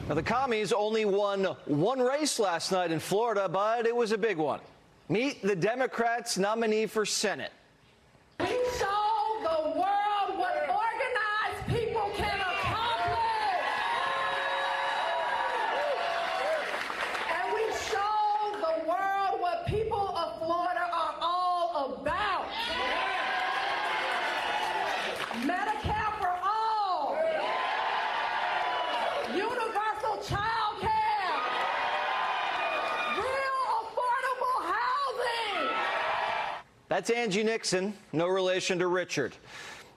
Now, the commies only won one race last night in Florida, but it was a big one. Meet the Democrats' nominee for Senate. We show the world what organized people can accomplish. And we show the world what people of Florida are all about. Medicare for all. Universal child care. Real affordable housing. That's Angie Nixon, no relation to Richard,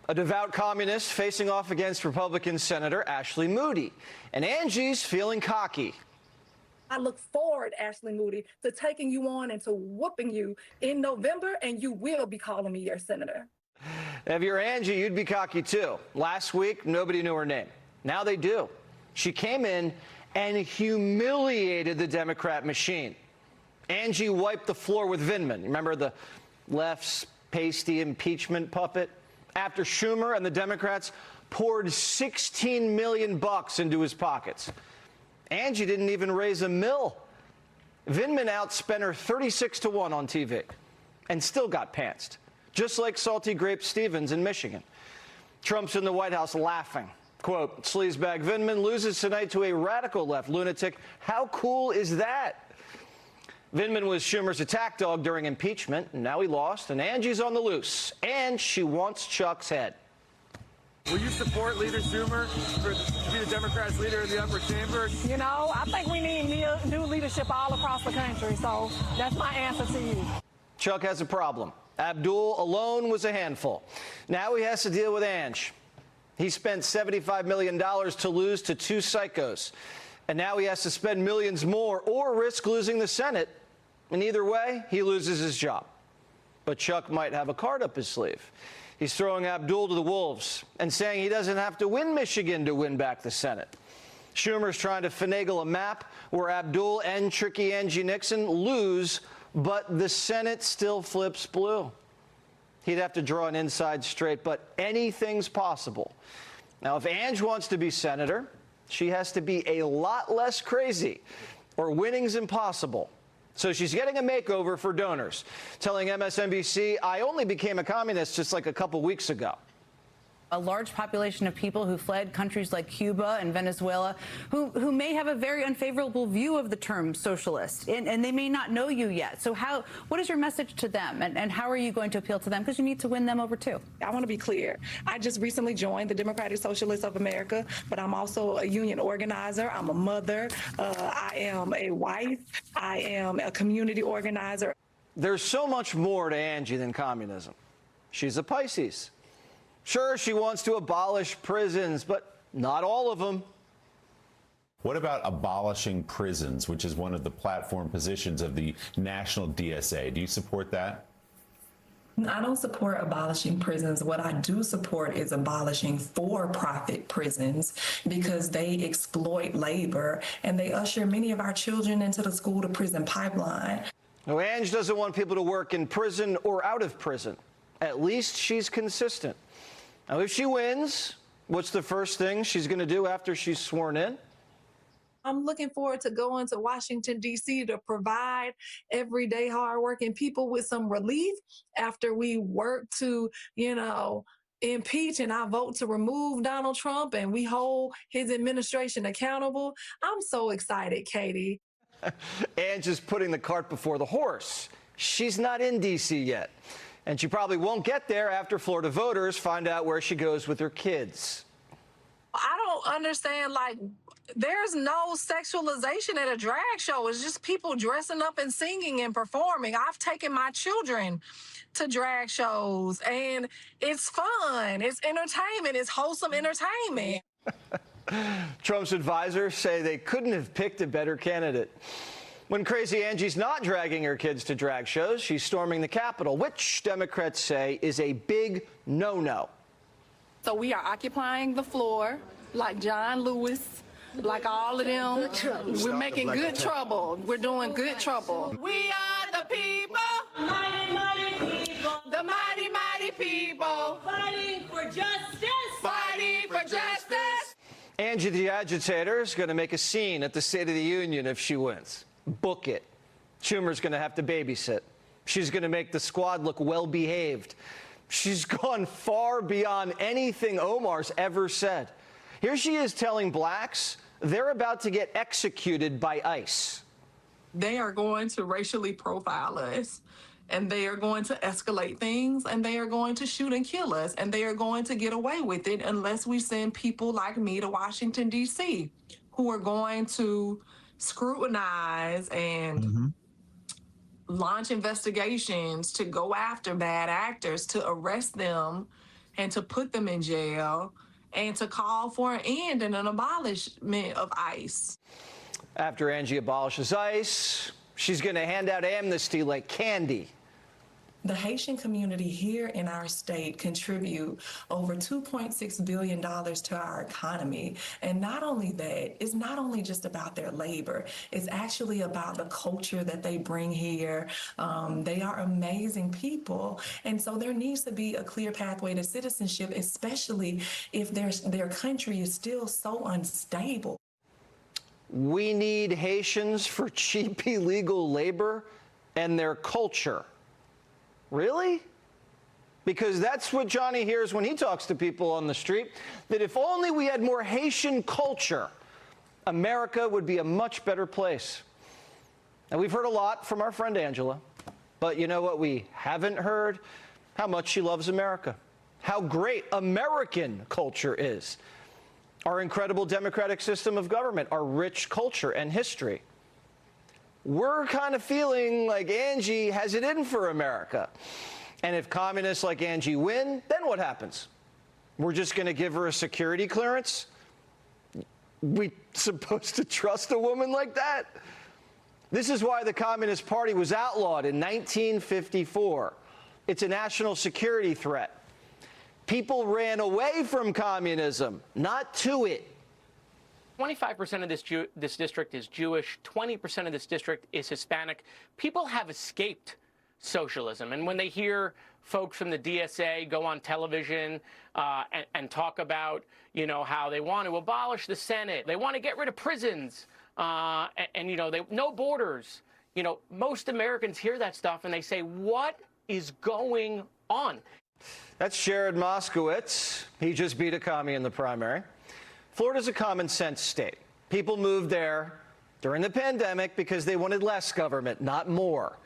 a devout communist facing off against Republican Senator Ashley Moody. And Angie's feeling cocky. I look forward, Ashley Moody, to taking you on and to whooping you in November, and you will be calling me your senator. If you're Angie, you'd be cocky too. Last week, nobody knew her name. Now they do. She came in and humiliated the Democrat machine. Angie wiped the floor with Vindman. Remember the left's pasty impeachment puppet? After Schumer and the Democrats poured $16 million into his pockets. Angie didn't even raise a mill. Vindman outspent her 36-1 on TV and still got pantsed, just like Salty Grape Stevens in Michigan. Trump's in the White House laughing. Quote, sleazebag Vindman loses tonight to a radical left lunatic. How cool is that? Vindman was Schumer's attack dog during impeachment, and now he lost, and Angie's on the loose, and she wants Chuck's head. Will you support Leader Schumer to be the Democrats' leader in the upper chamber? You know, I think we need new leadership all across the country, so that's my answer to you. Chuck has a problem. Abdul alone was a handful. Now he has to deal with Ange. He spent $75 million to lose to two psychos, and now he has to spend millions more or risk losing the Senate. And either way, he loses his job. But Chuck might have a card up his sleeve. He's throwing Abdul to the wolves and saying he doesn't have to win Michigan to win back the Senate. Schumer's trying to finagle a map where Abdul and tricky Angie Nixon lose, but the Senate still flips blue. He'd have to draw an inside straight, but anything's possible. Now, if Ange wants to be senator, she has to be a lot less crazy, or winning's impossible. So she's getting a makeover for donors, telling MSNBC, I only became a communist just like a couple weeks ago. A large population of people who fled countries like Cuba and Venezuela who may have a very unfavorable view of the term socialist, and they may not know you yet. So what is your message to them, and how are you going to appeal to them? Because you need to win them over, too. I want to be clear. I just recently joined the Democratic Socialists of America, but I'm also a union organizer. I'm a mother. I am a wife. I am a community organizer. There's so much more to Angie than communism. She's a Pisces. Sure, she wants to abolish prisons, but not all of them. What about abolishing prisons, which is one of the platform positions of the national DSA? Do you support that? I don't support abolishing prisons. What I do support is abolishing for-profit prisons, because they exploit labor and they usher many of our children into the school-to-prison pipeline. No, Ange doesn't want people to work in prison or out of prison. At least she's consistent. Now, if she wins, what's the first thing she's going to do after she's sworn in? I'm looking forward to going to Washington, D.C. to provide everyday hardworking people with some relief after we work to, impeach and I vote to remove Donald Trump and we hold his administration accountable. I'm so excited, Katie. Ange is putting the cart before the horse. She's not in D.C. yet. And she probably won't get there after Florida voters find out where she goes with her kids. I don't understand, there's no sexualization at a drag show. It's just people dressing up and singing and performing. I've taken my children to drag shows, and it's fun. It's entertainment. It's wholesome entertainment. Trump's advisors say they couldn't have picked a better candidate. When crazy Angie's not dragging her kids to drag shows, she's storming the Capitol, which Democrats say is a big no-no. So we are occupying the floor like John Lewis, like all of them. We're making good trouble. We're doing good trouble. We are the people, mighty, mighty people, the mighty, mighty people, fighting for justice, fighting for justice. Angie the agitator is going to make a scene at the State of the Union if she wins. Book it. Schumer's going to have to babysit. She's going to make the squad look well-behaved. She's gone far beyond anything Omar's ever said. Here she is telling blacks they're about to get executed by ICE. They are going to racially profile us, and they are going to escalate things, and they are going to shoot and kill us, and they are going to get away with it unless we send people like me to Washington, D.C., who are going to scrutinize and launch investigations to go after bad actors, to arrest them and to put them in jail, and to call for an end and an abolishment of ICE. After Angie abolishes ICE, she's going to hand out amnesty like candy. The Haitian community here in our state contribute over $2.6 billion to our economy. And not only that, it's not only just about their labor, it's actually about the culture that they bring here. They are amazing people. And so there needs to be a clear pathway to citizenship, especially if their country is still so unstable. We need Haitians for cheap illegal labor and their culture. Really? Because that's what Johnny hears when he talks to people on the street, that if only we had more Haitian culture, America would be a much better place. And we've heard a lot from our friend Angela, but you know what we haven't heard? How much she loves America, how great American culture is, our incredible democratic system of government, our rich culture and history. We're kind of feeling like Angie has it in for America. And if communists like Angie win, then what happens? We're just going to give her a security clearance? We supposed to trust a woman like that? This is why the Communist Party was outlawed in 1954. It's a national security threat. People ran away from communism, not to it. 25% of this district is Jewish, 20% of this district is Hispanic. People have escaped socialism. And when they hear folks from the DSA go on television and talk about, you know, how they want to abolish the Senate, they want to get rid of prisons, and you know, no borders. You know, most Americans hear that stuff and they say, what is going on? That's Jared Moskowitz. He just beat a commie in the primary. Florida's a common sense state. People moved there during the pandemic because they wanted less government, not more.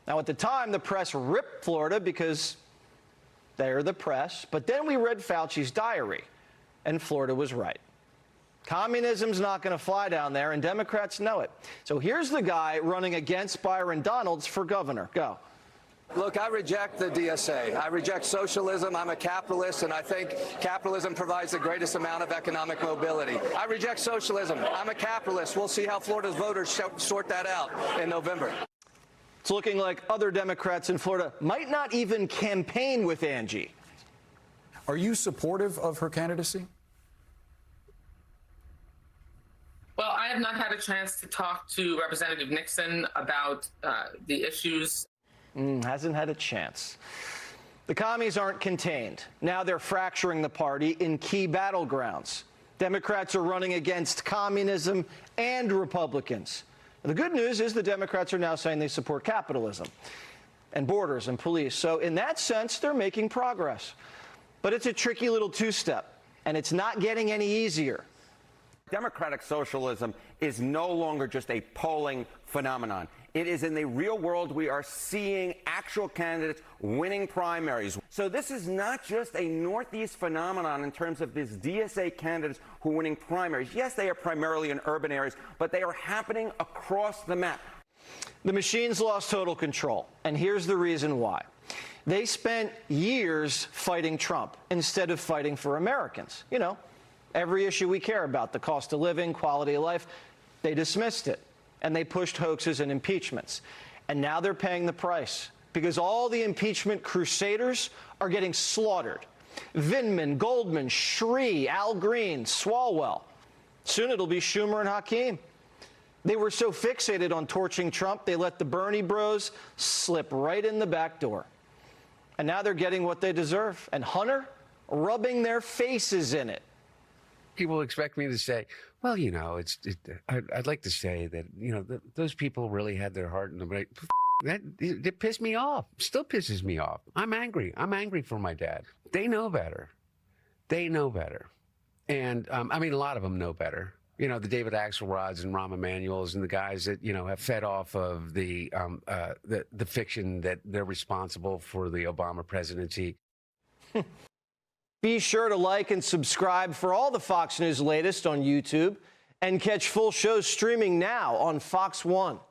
Now, at the time, the press ripped Florida because they're the press. But then we read Fauci's diary, and Florida was right. Communism's not going to fly down there, and Democrats know it. So here's the guy running against Byron Donalds for governor. Go. Look, I reject the DSA. I reject socialism. I'm a capitalist, and I think capitalism provides the greatest amount of economic mobility. I reject socialism. I'm a capitalist. We'll see how Florida's voters sort that out in November. It's looking like other Democrats in Florida might not even campaign with Angie. Are you supportive of her candidacy? Well, I have not had a chance to talk to Representative Nixon about the issues. Hasn't had a chance. The commies aren't contained. Now they're fracturing the party in key battlegrounds. Democrats are running against communism and Republicans. The good news is the Democrats are now saying they support capitalism and borders and police. So in that sense, they're making progress. But it's a tricky little two-step, and it's not getting any easier. Democratic socialism is no longer just a polling phenomenon. It is in the real world. We are seeing actual candidates winning primaries. So this is not just a Northeast phenomenon in terms of these DSA candidates who are winning primaries. Yes, they are primarily in urban areas, but they are happening across the map. The machines lost total control, and here's the reason why. They spent years fighting Trump instead of fighting for Americans. You know, every issue we care about, the cost of living, quality of life, they dismissed it. And they pushed hoaxes and impeachments. And now they're paying the price because all the impeachment crusaders are getting slaughtered. Vindman, Goldman, Shree, Al Green, Swalwell. Soon it'll be Schumer and Hakeem. They were so fixated on torching Trump, they let the Bernie bros slip right in the back door. And now they're getting what they deserve. And Hunter rubbing their faces in it. people expect me to say, well, you know, I'd like to say that, you know, those people really had their heart in the right. It pissed me off. Still pisses me off. I'm angry. I'm angry for my dad. They know better. They know better. And I mean, a lot of them know better. You know, the David Axelrods and Rahm Emanuels and the guys that, you know, have fed off of the fiction that they're responsible for the Obama presidency. Be sure to like and subscribe for all the Fox News latest on YouTube and catch full shows streaming now on Fox One.